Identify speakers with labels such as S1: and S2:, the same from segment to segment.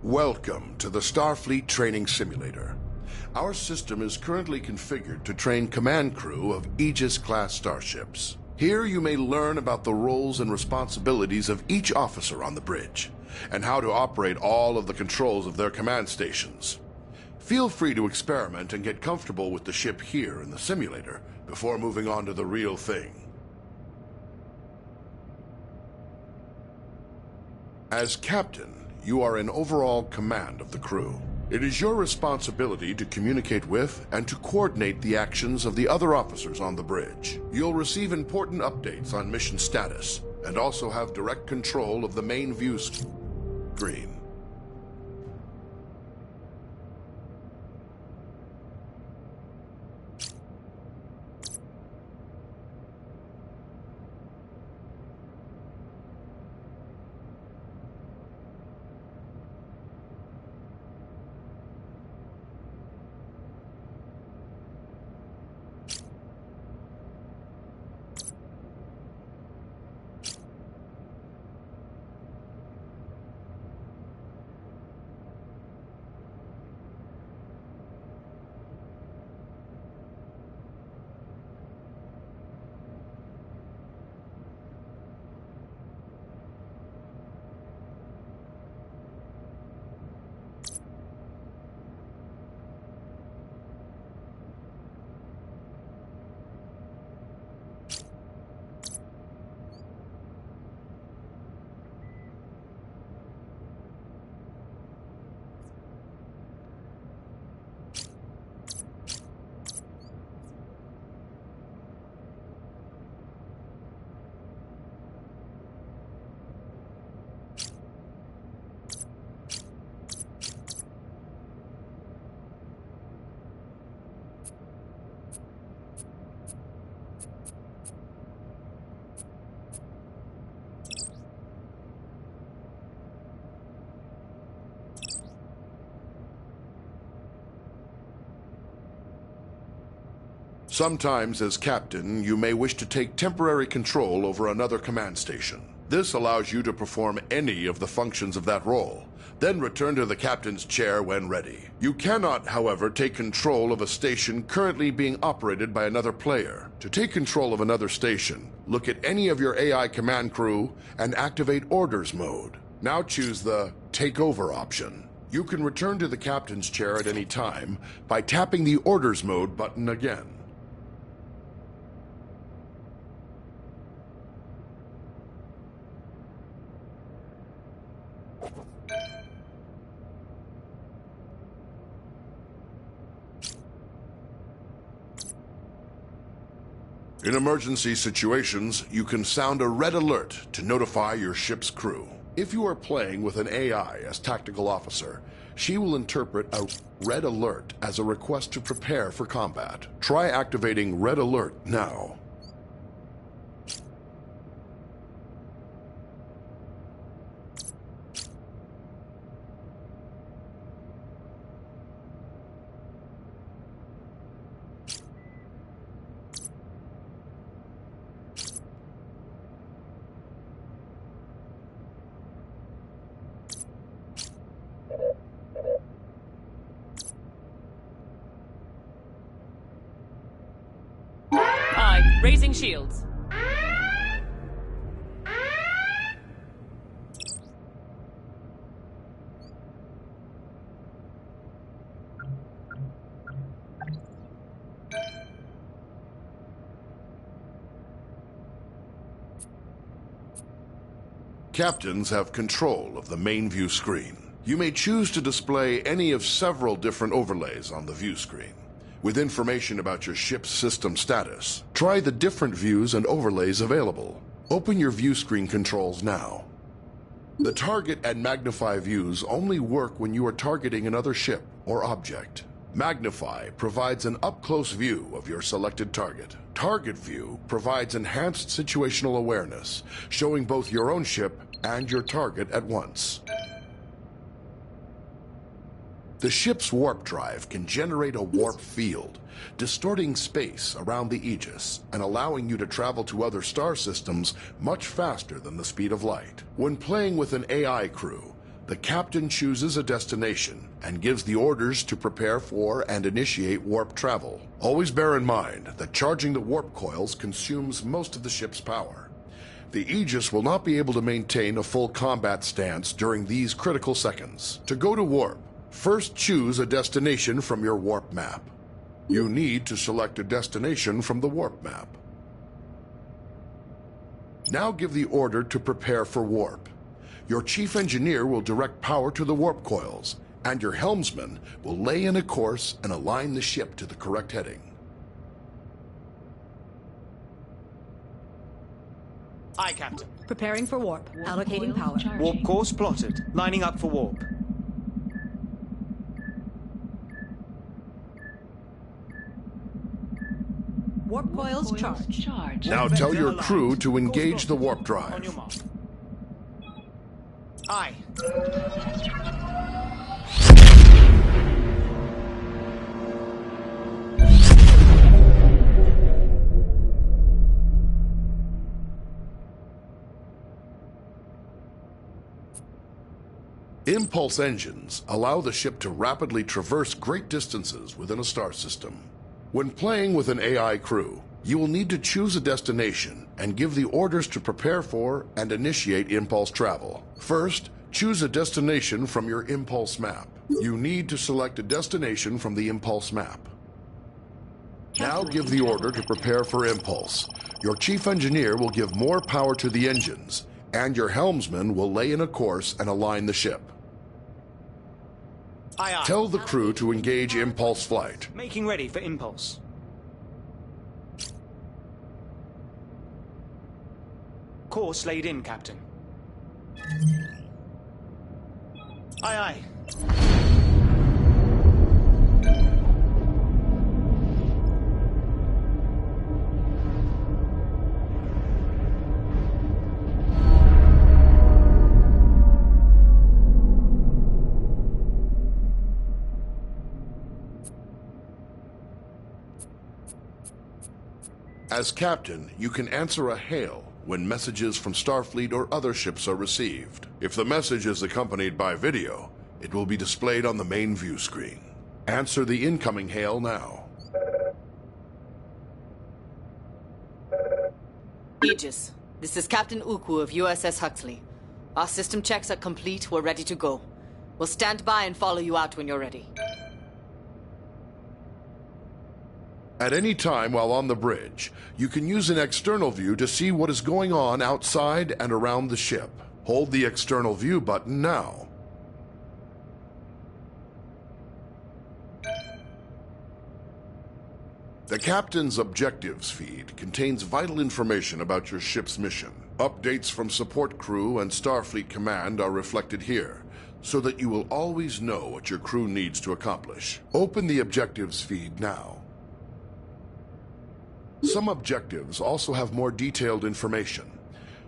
S1: Welcome to the Starfleet Training Simulator. Our system is currently configured to train command crew of Aegis-class starships. Here you may learn about the roles and responsibilities of each officer on the bridge, and how to operate all of the controls of their command stations. Feel free to experiment and get comfortable with the ship here in the simulator before moving on to the real thing. As captain, you are in overall command of the crew. It is your responsibility to communicate with and to coordinate the actions of the other officers on the bridge. You'll receive important updates on mission status and also have direct control of the main view screen. Sometimes, as captain, you may wish to take temporary control over another command station. This allows you to perform any of the functions of that role, then return to the captain's chair when ready. You cannot, however, take control of a station currently being operated by another player. To take control of another station, look at any of your AI command crew and activate Orders mode. Now choose the Take Over option. You can return to the captain's chair at any time by tapping the Orders mode button again. In emergency situations, you can sound a red alert to notify your ship's crew. If you are playing with an AI as tactical officer, she will interpret a red alert as a request to prepare for combat. Try activating Red Alert now.
S2: Raising shields.
S1: Captains have control of the main view screen. You may choose to display any of several different overlays on the view screen, with information about your ship's system status. Try the different views and overlays available. Open your view screen controls now. The target and magnify views only work when you are targeting another ship or object. Magnify provides an up-close view of your selected target. Target view provides enhanced situational awareness, showing both your own ship and your target at once. The ship's warp drive can generate a warp field, distorting space around the Aegis and allowing you to travel to other star systems much faster than the speed of light. When playing with an AI crew, The captain chooses a destination and gives the orders to prepare for and initiate warp travel. Always bear in mind that charging the warp coils consumes most of the ship's power. The Aegis will not be able to maintain a full combat stance during these critical seconds. To go to warp, first choose a destination from your warp map. You need to select a destination from the warp map. Now give the order to prepare for warp. Your chief engineer will direct power to the warp coils, and your helmsman will lay in a course and align the ship to the correct heading.
S2: Aye, Captain.
S3: Preparing for warp. Allocating power.
S2: Warp course plotted. Lining up for warp.
S3: Warp coils charged.
S1: Now tell your crew to engage the warp
S2: On
S1: drive.
S2: your mark. Aye.
S1: Impulse engines allow the ship to rapidly traverse great distances within a star system. When playing with an AI crew, you will need to choose a destination and give the orders to prepare for and initiate impulse travel. First, choose a destination from your impulse map. You need to select a destination from the impulse map. Now give the order to prepare for impulse. Your chief engineer will give more power to the engines, and your helmsman will lay in a course and align the ship.
S2: Aye, aye.
S1: Tell the crew to engage impulse flight.
S2: Making ready for impulse. Course laid in, Captain. Aye, aye.
S1: As captain, you can answer a hail when messages from Starfleet or other ships are received. If the message is accompanied by video, it will be displayed on the main view screen. Answer the incoming hail now.
S4: Aegis, this is Captain Uku of USS Huxley. Our system checks are complete. We're ready to go. We'll stand by and follow you out when you're ready.
S1: At any time while on the bridge, you can use an external view to see what is going on outside and around the ship. Hold the external view button now. The captain's objectives feed contains vital information about your ship's mission. Updates from support crew and Starfleet Command are reflected here, so that you will always know what your crew needs to accomplish. Open the objectives feed now. Some objectives also have more detailed information.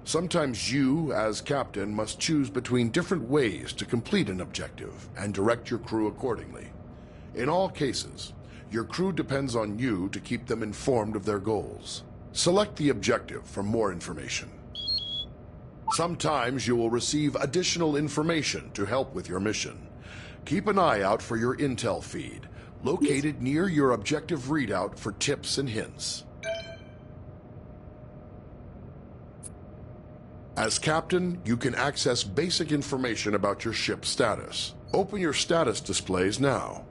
S1: Sometimes you, as captain, must choose between different ways to complete an objective and direct your crew accordingly. In all cases, your crew depends on you to keep them informed of their goals. Select the objective for more information. Sometimes you will receive additional information to help with your mission. Keep an eye out for your intel feed, located near your objective readout for tips and hints. As captain, you can access basic information about your ship's status. Open your status displays now.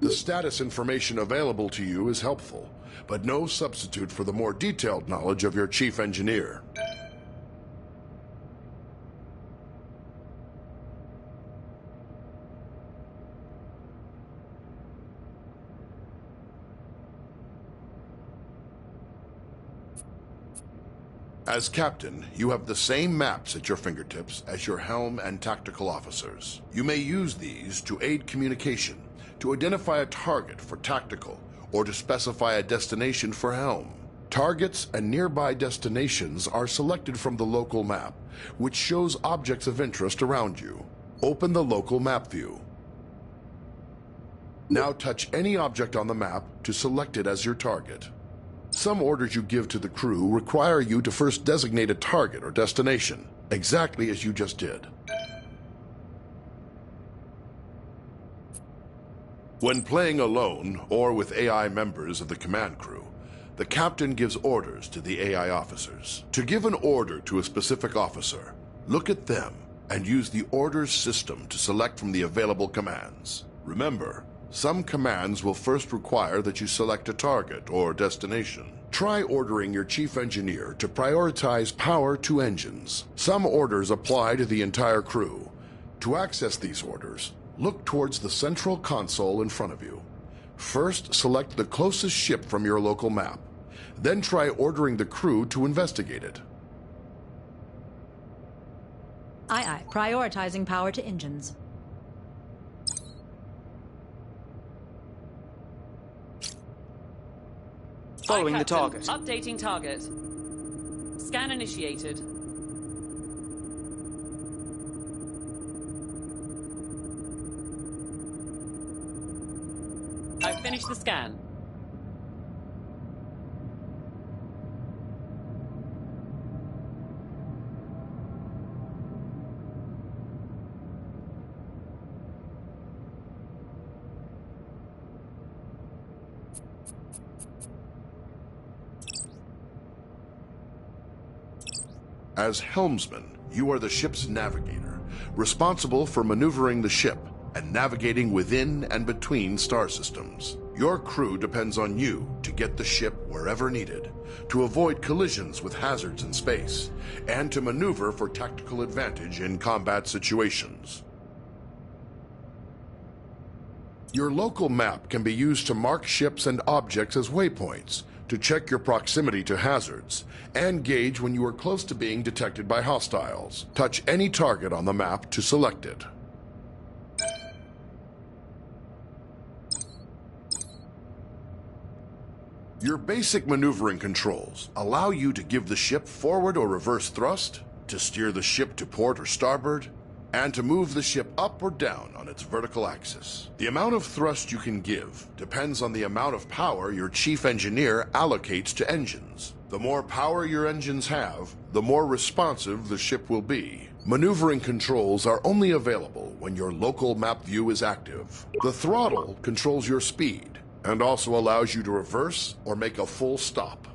S1: The status information available to you is helpful, but no substitute for the more detailed knowledge of your chief engineer. As captain, you have the same maps at your fingertips as your helm and tactical officers. You may use these to aid communication, to identify a target for tactical, or to specify a destination for helm. Targets and nearby destinations are selected from the local map, which shows objects of interest around you. Open the local map view. Now touch any object on the map to select it as your target. Some orders you give to the crew require you to first designate a target or destination, exactly as you just did. When playing alone or with AI members of the command crew, the captain gives orders to the AI officers. To give an order to a specific officer, look at them and use the orders system to select from the available commands. Remember, some commands will first require that you select a target or destination. Try ordering your chief engineer to prioritize power to engines. Some orders apply to the entire crew. To access these orders, look towards the central console in front of you. First, select the closest ship from your local map. Then try ordering the crew to investigate it.
S3: Aye, aye. Prioritizing power to engines.
S2: Following
S5: Aye,
S2: the
S5: Captain.
S2: target.
S5: Updating target. Scan initiated. I've finished the scan.
S1: As helmsman, you are the ship's navigator, responsible for maneuvering the ship and navigating within and between star systems. Your crew depends on you to get the ship wherever needed, to avoid collisions with hazards in space, and to maneuver for tactical advantage in combat situations. Your local map can be used to mark ships and objects as waypoints, to check your proximity to hazards, and gauge when you are close to being detected by hostiles. Touch any target on the map to select it. Your basic maneuvering controls allow you to give the ship forward or reverse thrust, to steer the ship to port or starboard, and to move the ship up or down on its vertical axis. The amount of thrust you can give depends on the amount of power your chief engineer allocates to engines. The more power your engines have, the more responsive the ship will be. Maneuvering controls are only available when your local map view is active. The throttle controls your speed and also allows you to reverse or make a full stop.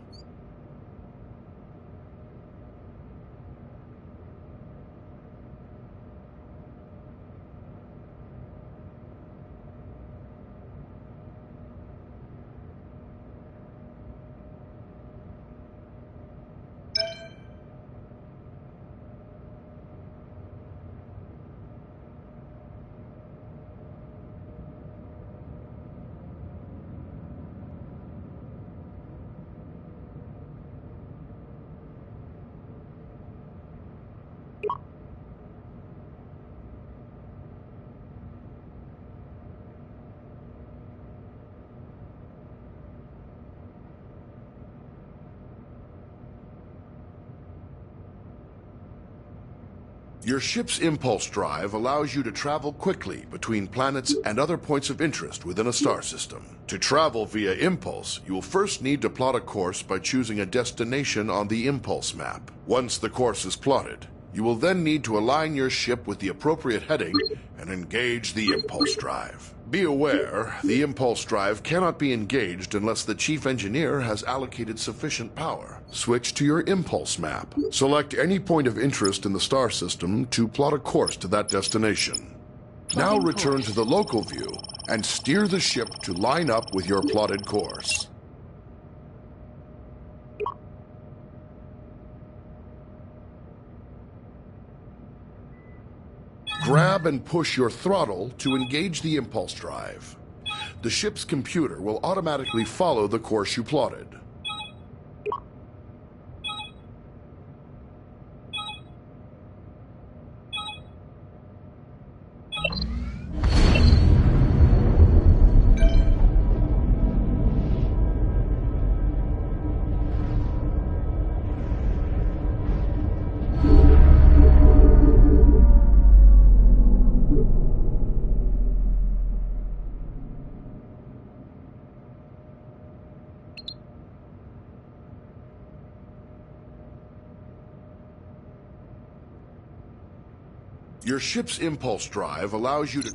S1: Your ship's impulse drive allows you to travel quickly between planets and other points of interest within a star system. To travel via impulse, you will first need to plot a course by choosing a destination on the impulse map. Once the course is plotted, you will then need to align your ship with the appropriate heading and engage the impulse drive. Be aware, the impulse drive cannot be engaged unless the chief engineer has allocated sufficient power. Switch to your impulse map. Select any point of interest in the star system to plot a course to that destination. Now return to the local view and steer the ship to line up with your plotted course. Grab and push your throttle to engage the impulse drive. The ship's computer will automatically follow the course you plotted. Your ship's impulse drive allows you to...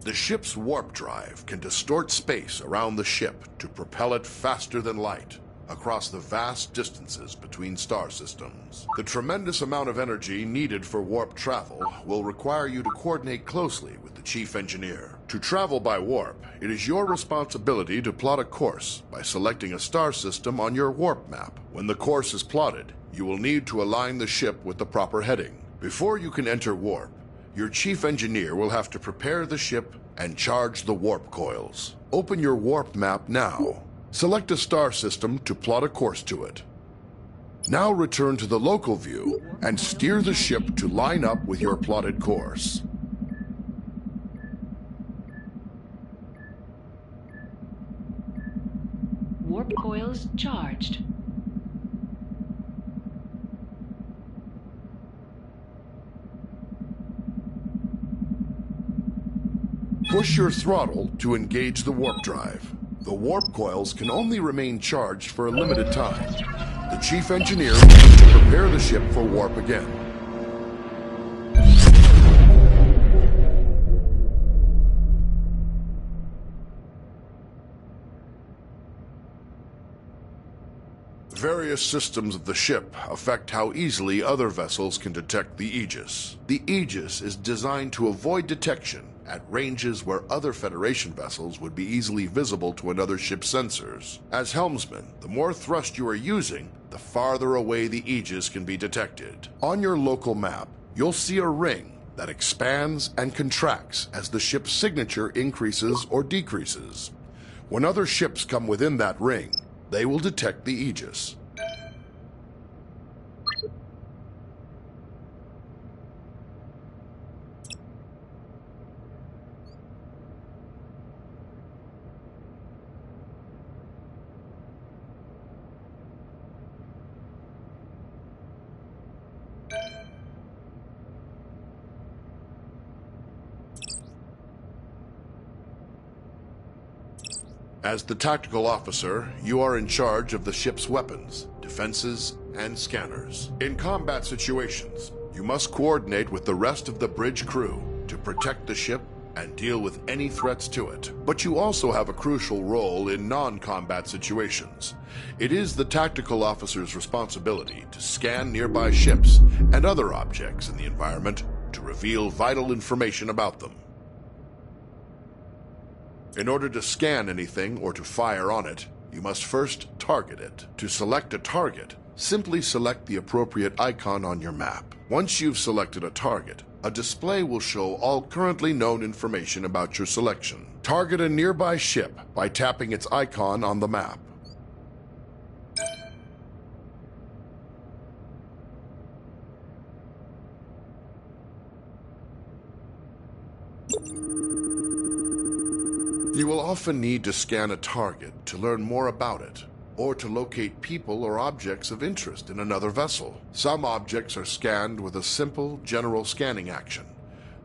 S1: The ship's warp drive can distort space around the ship to propel it faster than light across the vast distances between star systems. The tremendous amount of energy needed for warp travel will require you to coordinate closely with the chief engineer. To travel by warp, it is your responsibility to plot a course by selecting a star system on your warp map. When the course is plotted, you will need to align the ship with the proper heading. Before you can enter warp, your chief engineer will have to prepare the ship and charge the warp coils. Open your warp map now. Select a star system to plot a course to it. Now return to the local view and steer the ship to line up with your plotted course.
S6: Warp coils charged.
S1: Push your throttle to engage the warp drive. The warp coils can only remain charged for a limited time. The chief engineer will need to prepare the ship for warp again. Various systems of the ship affect how easily other vessels can detect the Aegis. The Aegis is designed to avoid detection at ranges where other Federation vessels would be easily visible to another ship's sensors. As helmsman, the more thrust you are using, the farther away the Aegis can be detected. On your local map, you'll see a ring that expands and contracts as the ship's signature increases or decreases. When other ships come within that ring, they will detect the Aegis. As the tactical officer, you are in charge of the ship's weapons, defenses, and scanners. In combat situations, you must coordinate with the rest of the bridge crew to protect the ship and deal with any threats to it. But you also have a crucial role in non-combat situations. It is the tactical officer's responsibility to scan nearby ships and other objects in the environment to reveal vital information about them. In order to scan anything or to fire on it, you must first target it. To select a target, simply select the appropriate icon on your map. Once you've selected a target, a display will show all currently known information about your selection. Target a nearby ship by tapping its icon on the map. You will often need to scan a target to learn more about it, or to locate people or objects of interest in another vessel. Some objects are scanned with a simple, general scanning action.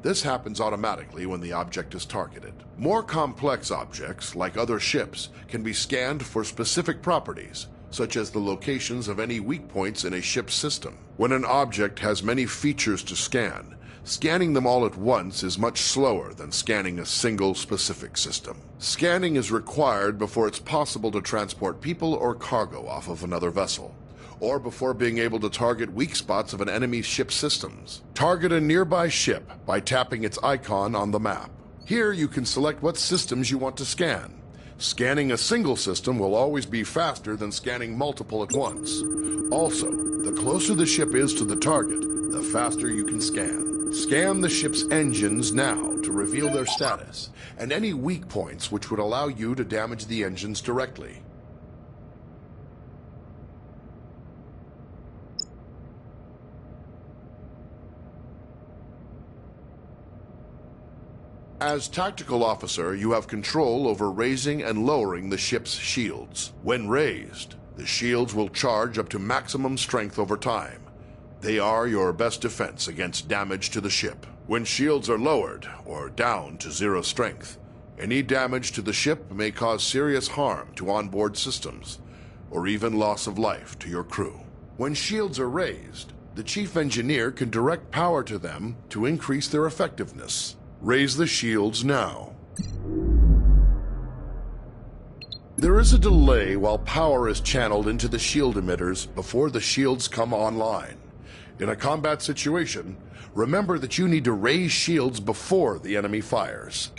S1: This happens automatically when the object is targeted. More complex objects, like other ships, can be scanned for specific properties, such as the locations of any weak points in a ship's system. When an object has many features to scan, scanning them all at once is much slower than scanning a single specific system. Scanning is required before it's possible to transport people or cargo off of another vessel, or before being able to target weak spots of an enemy's ship's systems. Target a nearby ship by tapping its icon on the map. Here you can select what systems you want to scan. Scanning a single system will always be faster than scanning multiple at once. Also, the closer the ship is to the target, the faster you can scan. Scan the ship's engines now to reveal their status, and any weak points which would allow you to damage the engines directly. As tactical officer, you have control over raising and lowering the ship's shields. When raised, the shields will charge up to maximum strength over time. They are your best defense against damage to the ship. When shields are lowered, or down to 0 strength, any damage to the ship may cause serious harm to onboard systems, or even loss of life to your crew. When shields are raised, The Chief Engineer can direct power to them to increase their effectiveness. Raise the shields now. There is a delay while power is channeled into the shield emitters before the shields come online. In a combat situation, remember that you need to raise shields before the enemy fires.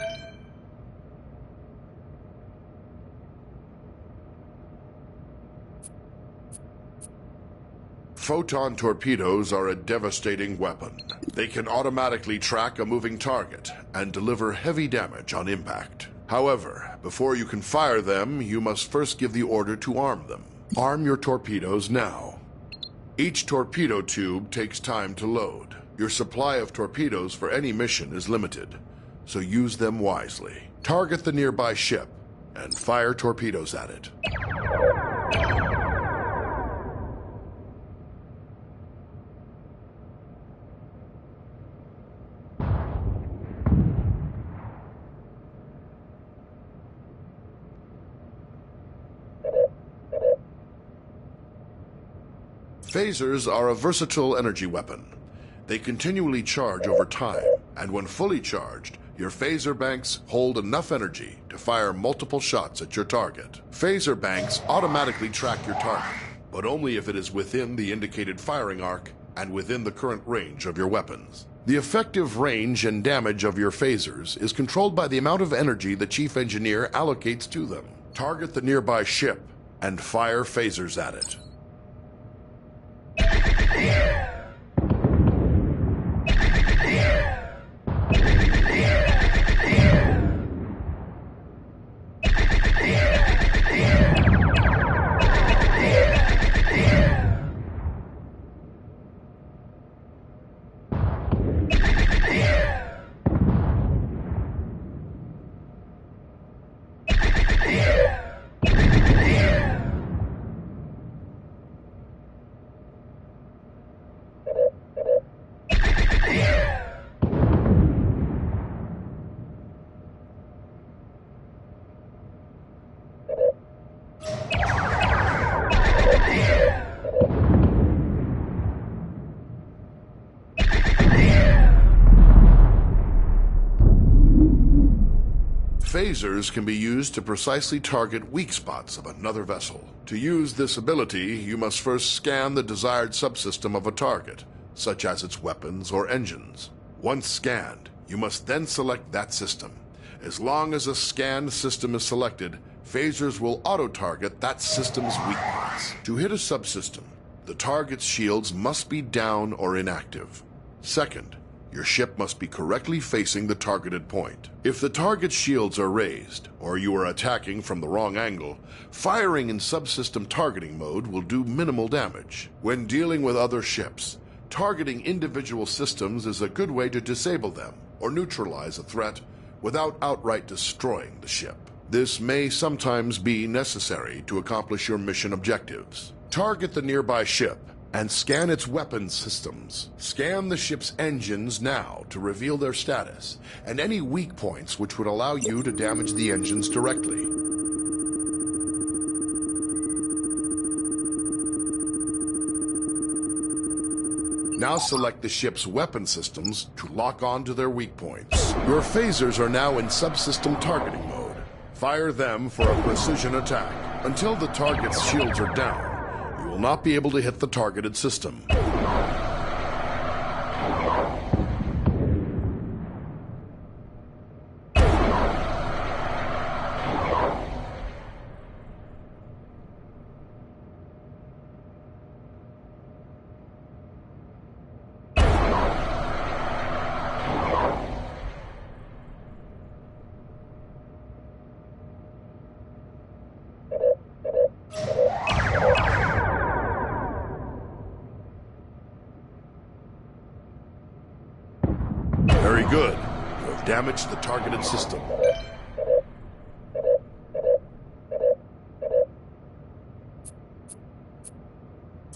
S1: Photon torpedoes are a devastating weapon. They can automatically track a moving target and deliver heavy damage on impact. However, before you can fire them, you must first give the order to arm them. Arm your torpedoes now. Each torpedo tube takes time to load. Your supply of torpedoes for any mission is limited, so use them wisely. Target the nearby ship and fire torpedoes at it. Phasers are a versatile energy weapon. They continually charge over time, and when fully charged, your phaser banks hold enough energy to fire multiple shots at your target. Phaser banks automatically track your target, but only if it is within the indicated firing arc and within the current range of your weapons. The effective range and damage of your phasers is controlled by the amount of energy the Chief Engineer allocates to them. Target the nearby ship and fire phasers at it. Phasers can be used to precisely target weak spots of another vessel. To use this ability, you must first scan the desired subsystem of a target, such as its weapons or engines. Once scanned, you must then select that system. As long as a scanned system is selected, phasers will auto-target that system's weak points. To hit a subsystem, the target's shields must be down or inactive. Second, your ship must be correctly facing the targeted point. If the target's shields are raised, or you are attacking from the wrong angle, firing in subsystem targeting mode will do minimal damage. When dealing with other ships, targeting individual systems is a good way to disable them or neutralize a threat without outright destroying the ship. This may sometimes be necessary to accomplish your mission objectives. Target the nearby ship and scan its weapons systems. Scan the ship's engines now to reveal their status, and any weak points which would allow you to damage the engines directly. Now select the ship's weapon systems to lock on to their weak points. Your phasers are now in subsystem targeting mode. Fire them for a precision attack. Until the target's shields are down, you will not be able to hit the targeted system. Very good. You have damaged the targeted system.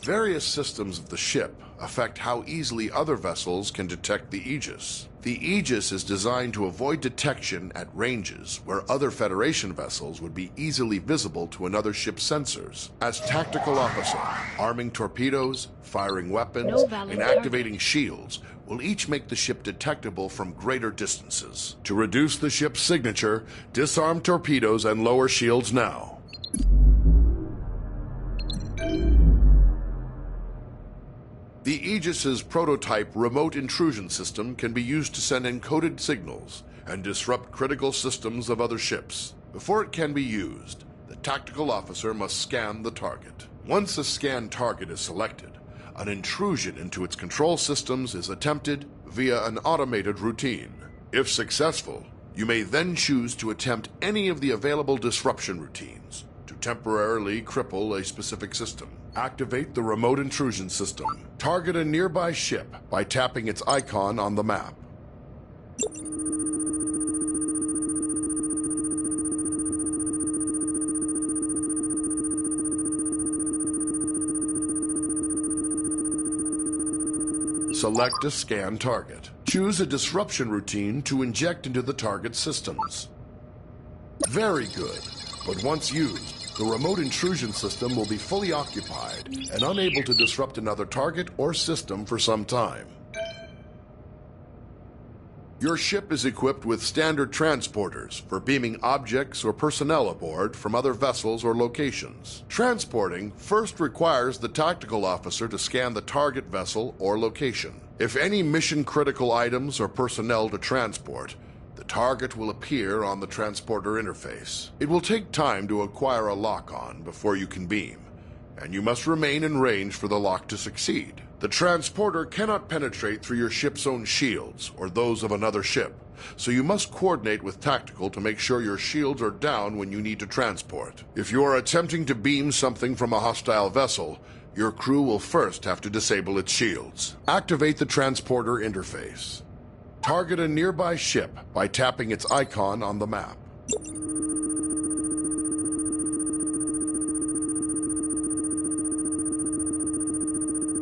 S1: Various systems of the ship affect how easily other vessels can detect the Aegis. The Aegis is designed to avoid detection at ranges where other Federation vessels would be easily visible to another ship's sensors. As tactical officer, arming torpedoes, firing weapons,
S6: No valid
S1: and activating shields will each make the ship detectable from greater distances. To reduce the ship's signature, disarm torpedoes and lower shields now. The Aegis's prototype remote intrusion system can be used to send encoded signals and disrupt critical systems of other ships. Before it can be used, the tactical officer must scan the target. Once a scanned target is selected, an intrusion into its control systems is attempted via an automated routine. If successful, you may then choose to attempt any of the available disruption routines to temporarily cripple a specific system. Activate the remote intrusion system. Target a nearby ship by tapping its icon on the map. Select a scan target. Choose a disruption routine to inject into the target's systems. Very good, but once used, the remote intrusion system will be fully occupied and unable to disrupt another target or system for some time. Your ship is equipped with standard transporters for beaming objects or personnel aboard from other vessels or locations. Transporting first requires the tactical officer to scan the target vessel or location. If any mission-critical items or personnel to transport, the target will appear on the transporter interface. It will take time to acquire a lock-on before you can beam, and you must remain in range for the lock to succeed. The transporter cannot penetrate through your ship's own shields or those of another ship, so you must coordinate with tactical to make sure your shields are down when you need to transport. If you are attempting to beam something from a hostile vessel, your crew will first have to disable its shields. Activate the transporter interface. Target a nearby ship by tapping its icon on the map.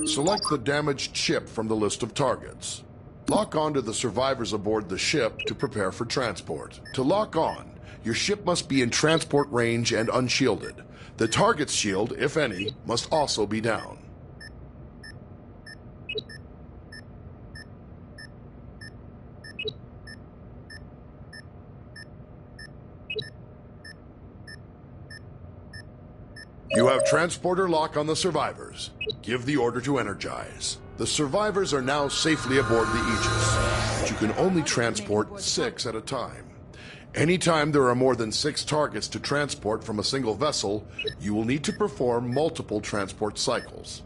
S1: Select the damaged ship from the list of targets. Lock on to the survivors aboard the ship to prepare for transport. To lock on, your ship must be in transport range and unshielded. The target's shield, if any, must also be down. You have transporter lock on the survivors. Give the order to energize. The survivors are now safely aboard the Aegis, but you can only transport 6 at a time. Anytime there are more than 6 targets to transport from a single vessel, you will need to perform multiple transport cycles.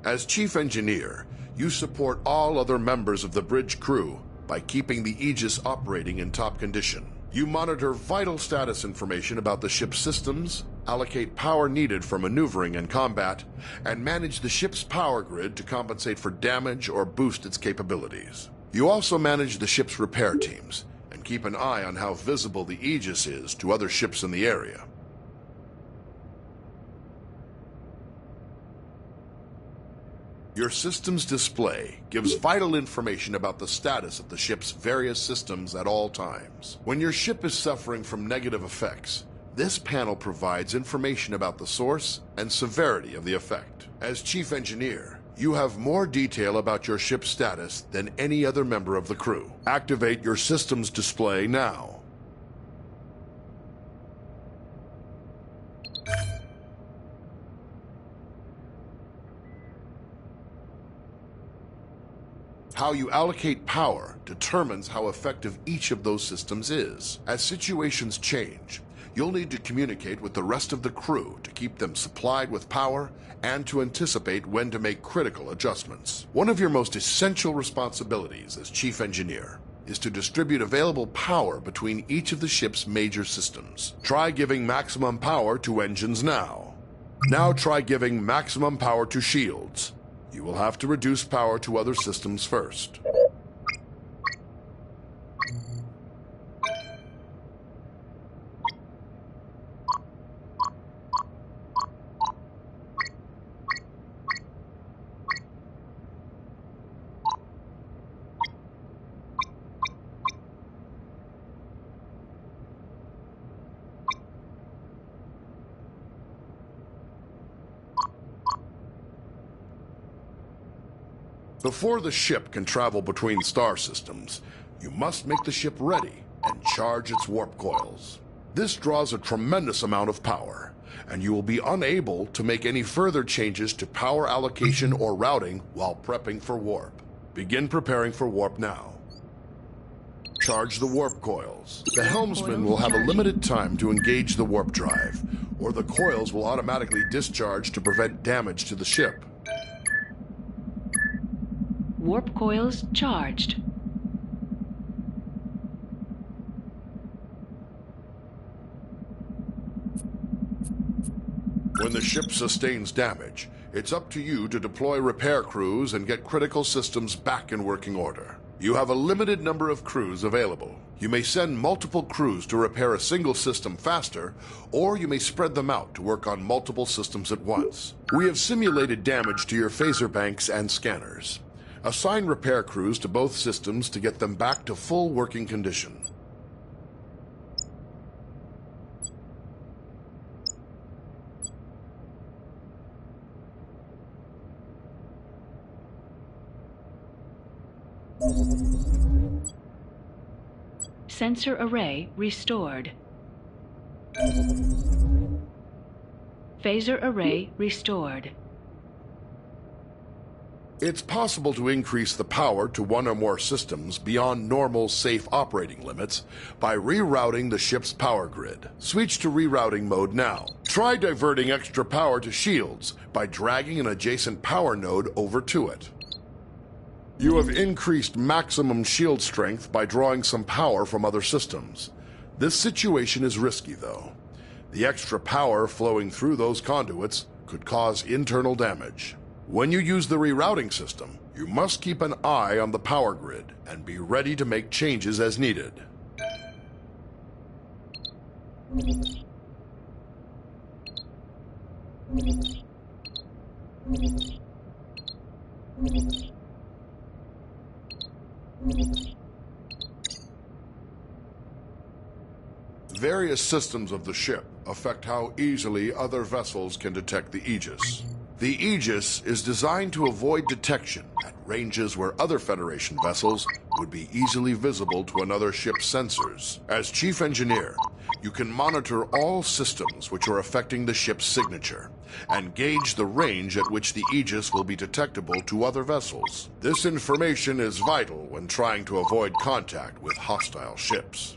S1: As Chief Engineer, you support all other members of the bridge crew by keeping the Aegis operating in top condition. You monitor vital status information about the ship's systems, allocate power needed for maneuvering and combat, and manage the ship's power grid to compensate for damage or boost its capabilities. You also manage the ship's repair teams and keep an eye on how visible the Aegis is to other ships in the area. Your system's display gives vital information about the status of the ship's various systems at all times. When your ship is suffering from negative effects, this panel provides information about the source and severity of the effect. As Chief Engineer, you have more detail about your ship's status than any other member of the crew. Activate your system's display now. How you allocate power determines how effective each of those systems is. As situations change, you'll need to communicate with the rest of the crew to keep them supplied with power and to anticipate when to make critical adjustments. One of your most essential responsibilities as Chief Engineer is to distribute available power between each of the ship's major systems. Try giving maximum power to engines now. Now try giving maximum power to shields. You will have to reduce power to other systems first. Before the ship can travel between star systems, you must make the ship ready and charge its warp coils. This draws a tremendous amount of power, and you will be unable to make any further changes to power allocation or routing while prepping for warp. Begin preparing for warp now. Charge the warp coils. The helmsman will have a limited time to engage the warp drive, or the coils will automatically discharge to prevent damage to the ship.
S6: Warp coils charged.
S1: When the ship sustains damage, it's up to you to deploy repair crews and get critical systems back in working order. You have a limited number of crews available. You may send multiple crews to repair a single system faster, or you may spread them out to work on multiple systems at once. We have simulated damage to your phaser banks and scanners. Assign repair crews to both systems to get them back to full working condition.
S6: Sensor array restored. Phaser array restored.
S1: It's possible to increase the power to one or more systems beyond normal safe operating limits by rerouting the ship's power grid. Switch to rerouting mode now. Try diverting extra power to shields by dragging an adjacent power node over to it. You have increased maximum shield strength by drawing some power from other systems. This situation is risky, though. The extra power flowing through those conduits could cause internal damage. When you use the rerouting system, you must keep an eye on the power grid and be ready to make changes as needed. Various systems of the ship affect how easily other vessels can detect the Aegis. The Aegis is designed to avoid detection at ranges where other Federation vessels would be easily visible to another ship's sensors. As Chief Engineer, you can monitor all systems which are affecting the ship's signature and gauge the range at which the Aegis will be detectable to other vessels. This information is vital when trying to avoid contact with hostile ships.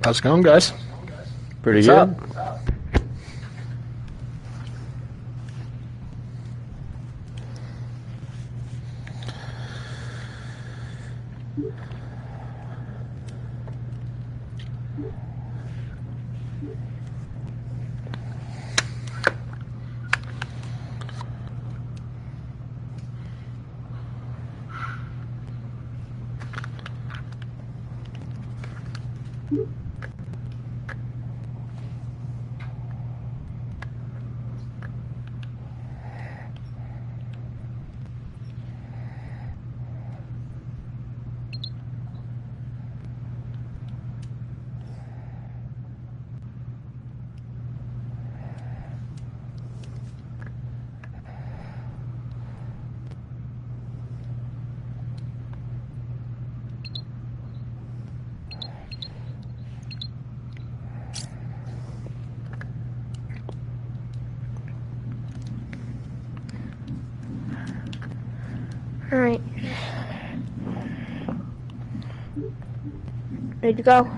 S7: How's it going, guys?
S8: Pretty
S7: What's
S8: good.
S7: up?
S9: All right. Ready to go?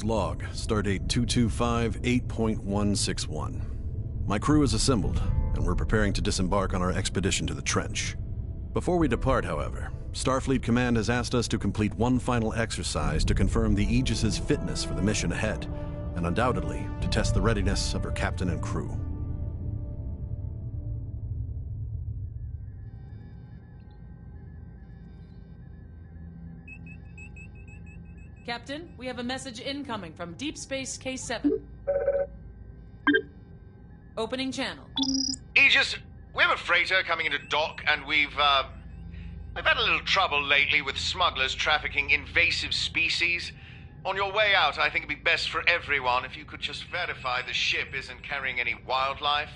S10: Log, Stardate 225-8.161. My crew is assembled, and we're preparing to disembark on our expedition to the Trench. Before we depart, however, Starfleet Command has asked us to complete one final exercise to confirm the Aegis's fitness for the mission ahead, and undoubtedly to test the readiness of her captain and crew.
S5: Captain, we have a message incoming from Deep Space K7. Opening channel.
S11: Aegis, we have a freighter coming into dock, and we've had a little trouble lately with smugglers trafficking invasive species. On your way out, I think it'd be best for everyone if you could just verify the ship isn't carrying any wildlife.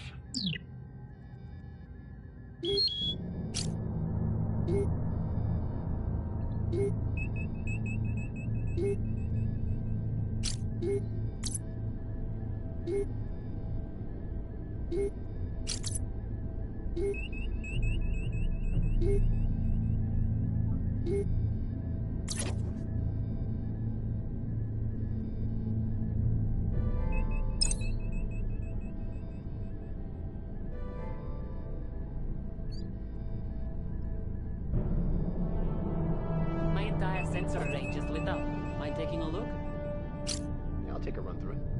S5: My entire sensor range is lit up. Mind taking a look?
S8: Yeah, I'll take a run through it.